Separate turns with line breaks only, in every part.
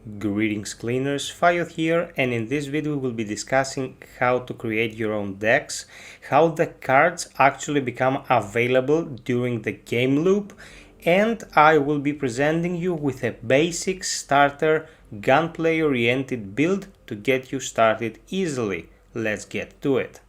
Greetings cleaners, FiOth here, and in this video we will be discussing how to create your own decks, how the cards actually become available during the game loop, and I will be presenting you with a basic starter gunplay oriented build to get you started easily. Let's get to it.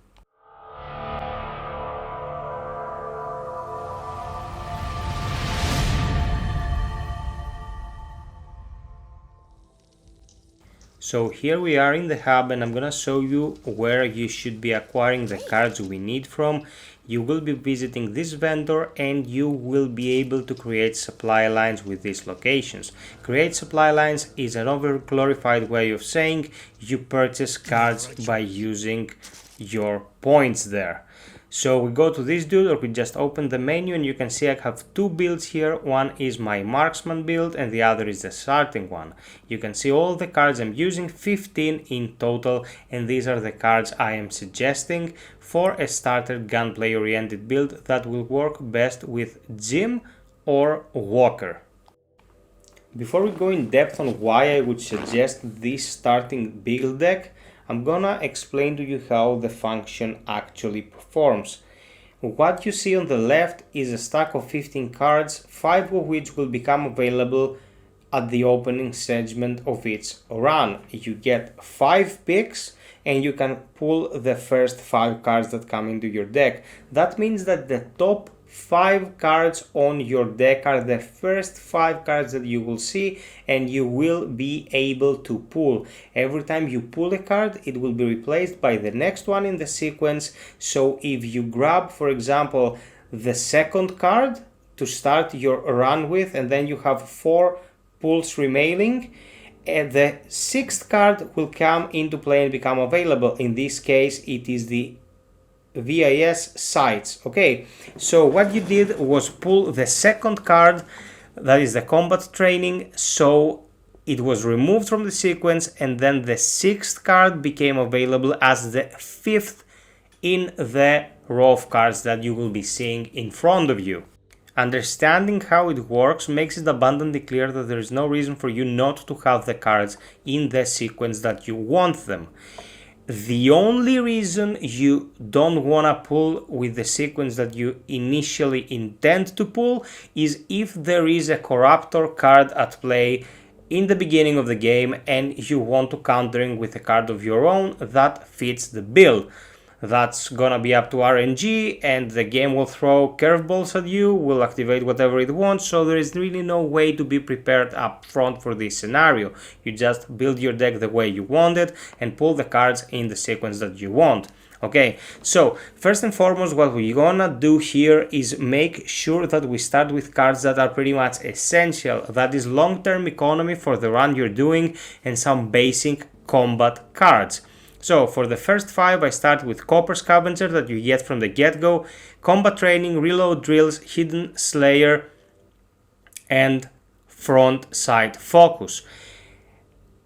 So here we are in the hub, and I'm gonna show you where you should be acquiring the cards we need from. You will be visiting this vendor and you will be able to create supply lines with these locations. Create supply lines is an over-glorified way of saying you purchase cards by using your points there. So we go to this dude, or we just open the menu, and you can see I have two builds here. One is my marksman build and the other is the starting one. You can see all the cards I'm using, 15 in total, and these are the cards I am suggesting for a starter gunplay oriented build that will work best with Jim or Walker. Before we go in depth on why I would suggest this starting build deck, I'm gonna explain to you how the function actually performs. What you see on the left is a stack of 15 cards, 5 of which will become available at the opening segment of each run. You get 5 picks and you can pull the first 5 cards that come into your deck. That means that the top 5 cards on your deck are the first 5 cards that you will see, and you will be able to pull. Every time you pull a card, it will be replaced by the next one in the sequence. So if you grab, for example, the second card to start your run with, and then you have 4 pulls remaining, and the 6th card will come into play and become available. In this case, it is the FiOth sights. Okay, so what you did was pull the second card, that is the combat training, so it was removed from the sequence, and then the 6th card became available as the 5th in the row of cards that you will be seeing in front of you. Understanding how it works makes it abundantly clear that there is no reason for you not to have the cards in the sequence that you want them. The only reason you don't want to pull with the sequence that you initially intend to pull is if there is a Corruptor card at play in the beginning of the game and you want to countering with a card of your own that fits the build. That's gonna be up to RNG, and the game will throw curveballs at you, will activate whatever it wants, so there is really no way to be prepared up front for this scenario. You just build your deck the way you want it and pull the cards in the sequence that you want. Okay, so first and foremost, what we're gonna do here is make sure that we start with cards that are pretty much essential. That is long-term economy for the run you're doing and some basic combat cards. So for the first 5, I start with Copper Scavenger that you get from the get-go, Combat Training, Reload Drills, Hidden Slayer, and Front Side Focus.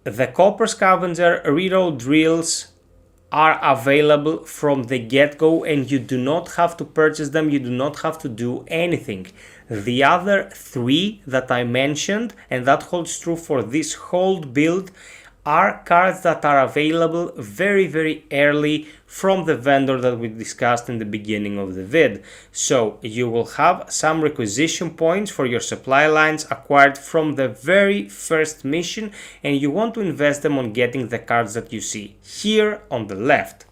The Copper Scavenger Reload Drills are available from the get-go, and you do not have to purchase them, you do not have to do anything. The other 3 that I mentioned, and that holds true for this whole build, are cards that are available very early from the vendor that we discussed in the beginning of the vid. So you will have some requisition points for your supply lines acquired from the very first mission, and you want to invest them on getting the cards that you see here on the left.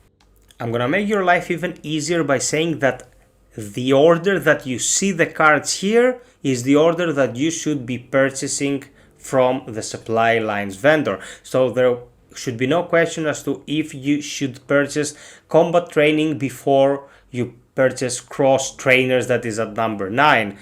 I'm gonna make your life even easier by saying that the order that you see the cards here is the order that you should be purchasing from the supply lines vendor. So there should be no question as to if you should purchase combat training before you purchase cross trainers, that is at number 9.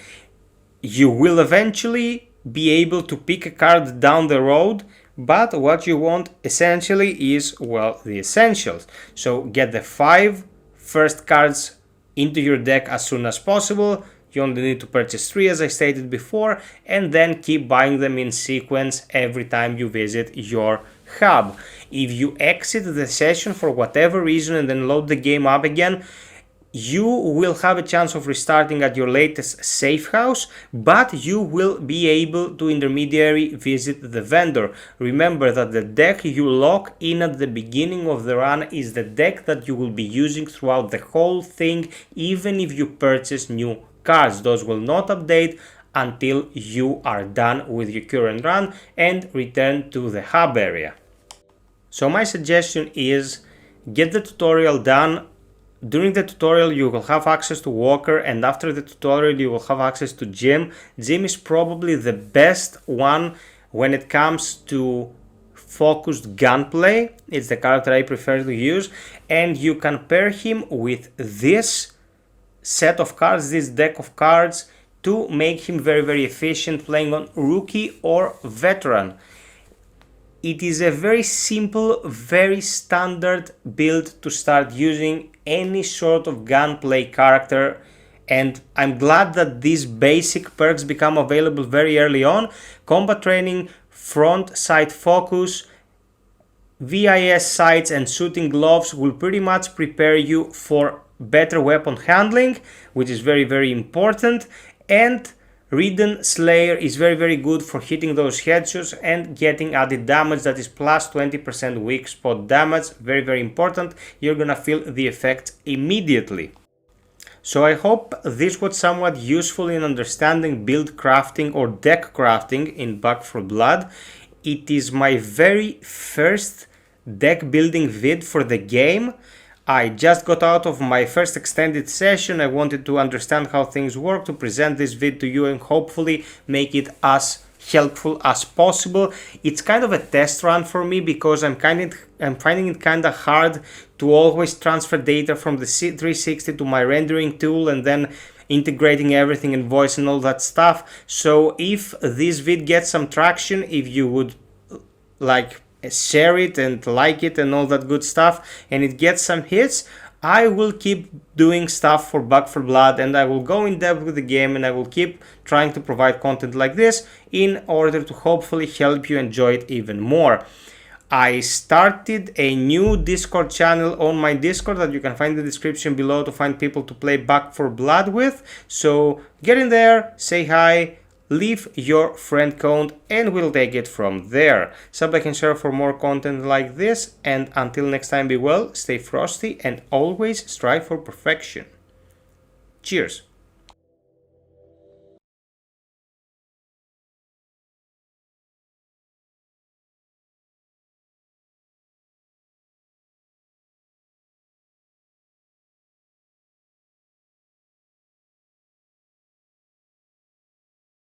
You will eventually be able to pick a card down the road, but what you want essentially is, well, the essentials. So get the 5 first cards into your deck as soon as possible. You only need to purchase 3, as I stated before, and then keep buying them in sequence every time you visit your hub. If you exit the session for whatever reason and then load the game up again, you will have a chance of restarting at your latest safe house, but you will be able to intermediary visit the vendor. Remember that the deck you lock in at the beginning of the run is the deck that you will be using throughout the whole thing, even if you purchase new cards. Those will not update until you are done with your current run and return to the hub area. So my suggestion is get the tutorial done. During the tutorial you will have access to Walker, and after the tutorial you will have access to Jim. Jim is probably the best one when it comes to focused gunplay. It's the character I prefer to use, and you can pair him with this set of cards, this deck of cards, to make him very efficient playing on rookie or veteran. It is a very simple, very standard build to start using any sort of gunplay character, and I'm glad that these basic perks become available very early on. Combat training, front sight focus, VIS sights and shooting gloves will pretty much prepare you for better weapon handling, which is very important, and Ridden Slayer is very good for hitting those headshots and getting added damage, that is plus 20% weak spot damage. Very important. You're gonna feel the effect immediately. So I hope this was somewhat useful in understanding build crafting or deck crafting in Back 4 Blood. It is my very first deck building vid for the game. I just got out of my first extended session. I wanted to understand how things work, to present this vid to you and hopefully make it as helpful as possible. It's kind of a test run for me because I'm finding it kind of hard to always transfer data from the 360 to my rendering tool and then integrating everything in voice and all that stuff. So if this vid gets some traction, if you would like share it and like it and all that good stuff, and it gets some hits, I will keep doing stuff for Back 4 Blood, and I will go in depth with the game, and I will keep trying to provide content like this in order to hopefully help you enjoy it even more. I started a new Discord channel on my Discord that you can find in the description below to find people to play Back 4 Blood with. So get in there, say hi, leave your friend count, and we'll take it from there. Sub, like, and share for more content like this, and until next time, be well, stay frosty, and always strive for perfection. Cheers!